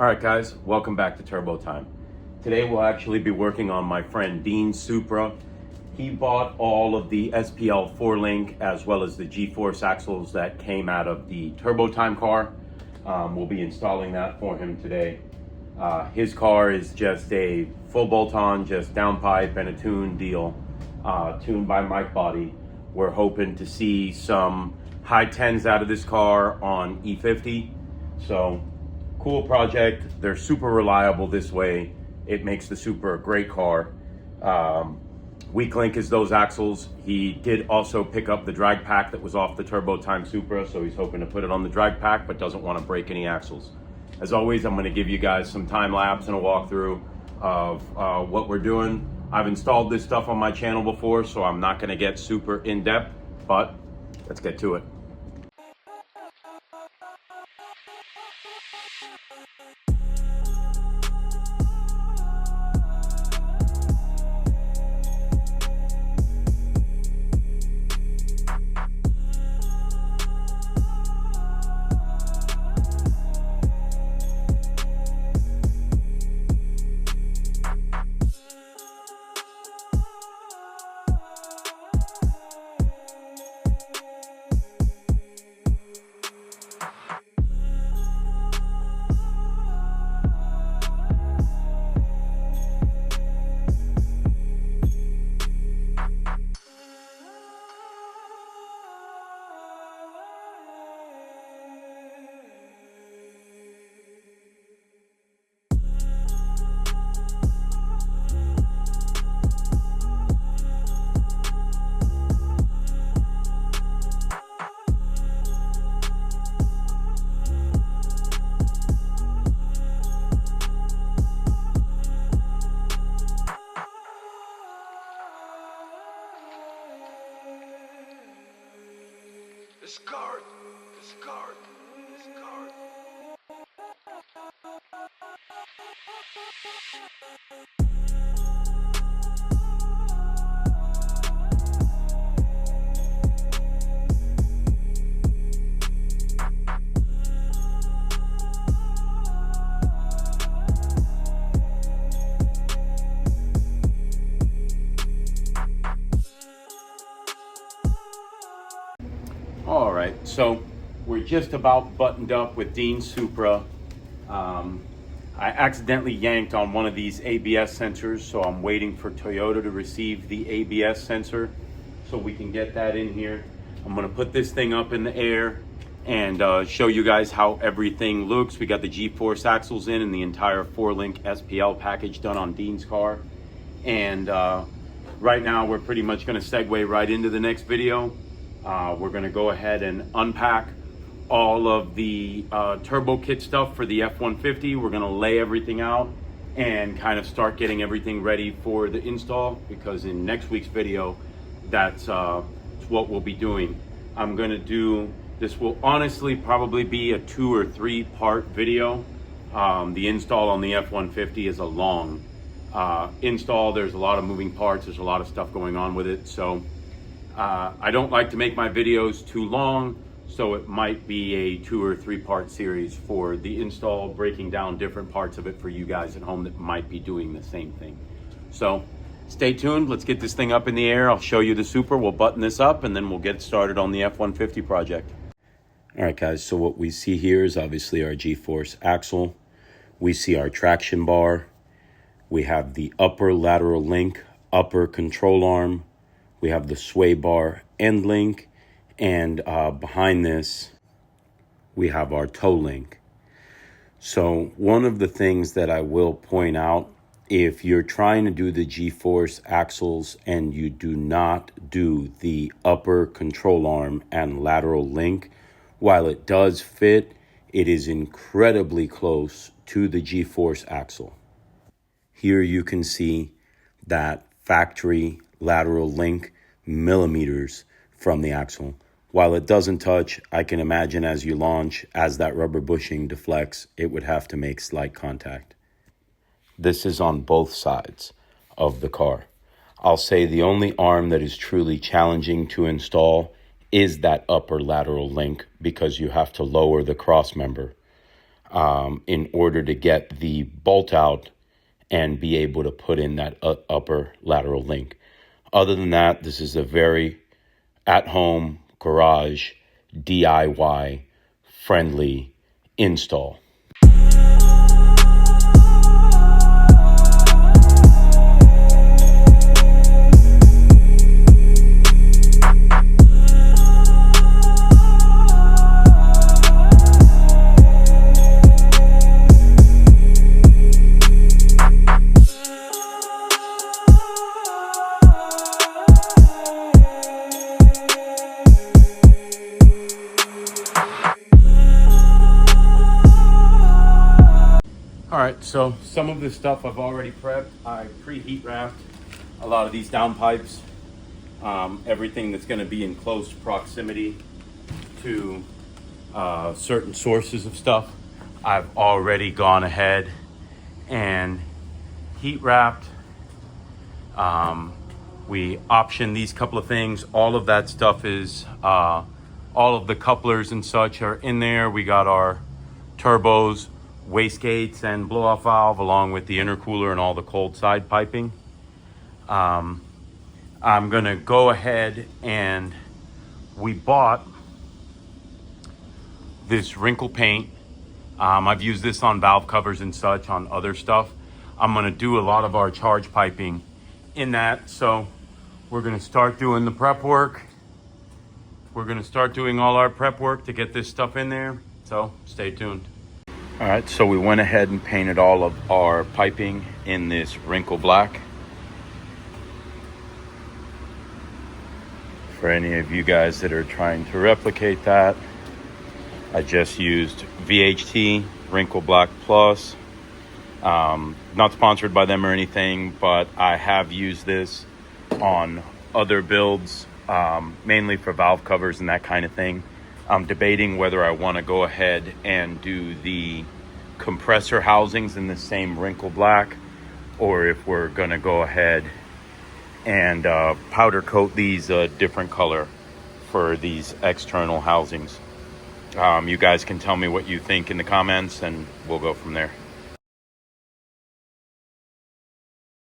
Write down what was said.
right, guys, welcome back to Turbo Time. Today we'll actually be working on my friend Dean's Supra. He bought all of the SPL 4-link as well as the G-force axles that came out of the Turbo Time car. We'll be installing that for him today. His car is just a full bolt-on, just downpipe and a tune deal, tuned by Mike Body. We're hoping to see some high 10s out of this car on E50. So cool project. They're super reliable this way. It makes the Supra a great car. Weak link is those axles. He did also pick up the drag pack that was off the Turbo Time Supra, so he's hoping to put it on the drag pack, but doesn't want to break any axles. As always, I'm going to give you guys some time lapse and a walkthrough of what we're doing. I've installed this stuff on my channel before, so I'm not going to get super in depth, but let's get to it. Discard! Discard! Discard! All right, so we're just about buttoned up with Dean's Supra. I accidentally yanked on one of these ABS sensors, so I'm waiting for Toyota to receive the ABS sensor so we can get that in here. I'm gonna put this thing up in the air and show you guys how everything looks. We got the G-force axles in and the entire 4-link SPL package done on Dean's car. And right now we're pretty much gonna segue right into the next video. We're going to go ahead and unpack all of the turbo kit stuff for the F-150. We're going to lay everything out and kind of start getting everything ready for the install, because in next week's video, that's what we'll be doing. I'm going to do, this will honestly probably be a 2 or 3 part video. The install on the F-150 is a long install. There's a lot of moving parts. There's a lot of stuff going on with it. So I don't like to make my videos too long, so it might be a 2 or 3 part series for the install, breaking down different parts of it for you guys at home that might be doing the same thing. So stay tuned. Let's get this thing up in the air. I'll show you the Supra. We'll button this up and then we'll get started on the F-150 project. All right, guys, so what we see here is obviously our G-force axle. We see our traction bar. We have the upper lateral link, upper control arm. We have the sway bar end link, and behind this, we have our toe link. So one of the things that I will point out, if you're trying to do the G-force axles and you do not do the upper control arm and lateral link, while it does fit, it is incredibly close to the G-force axle. Here you can see that factory lateral link millimeters from the axle. While it doesn't touch, I can imagine as you launch, as that rubber bushing deflects, it would have to make slight contact. This is on both sides of the car. I'll say the only arm that is truly challenging to install is that upper lateral link, because you have to lower the cross member. in order to get the bolt out and be able to put in that upper lateral link. Other than that, this is a very at-home garage DIY friendly install. All right, so some of this stuff I've already prepped. I pre-heat wrapped a lot of these downpipes. Everything that's going to be in close proximity to certain sources of stuff, I've already gone ahead and heat wrapped. We optioned these couple of things. All of that stuff is, all of the couplers and such are in there. We got our turbos, wastegates, and blow-off valve, along with the intercooler and all the cold side piping. I'm gonna go ahead and we bought this wrinkle paint. I've used this on valve covers and such on other stuff. I'm gonna do a lot of our charge piping in that, so we're gonna start doing the prep work. We're gonna start doing all our prep work to get this stuff in there, so stay tuned. All right, so we went ahead and painted all of our piping in this wrinkle black. For any of you guys that are trying to replicate that, I just used VHT Wrinkle Black Plus. Not sponsored by them or anything, but I have used this on other builds, mainly for valve covers and that kind of thing. I'm debating whether I want to go ahead and do the compressor housings in the same wrinkle black, or if we're going to go ahead and powder coat these a different color for these external housings. You guys can tell me what you think in the comments, and we'll go from there.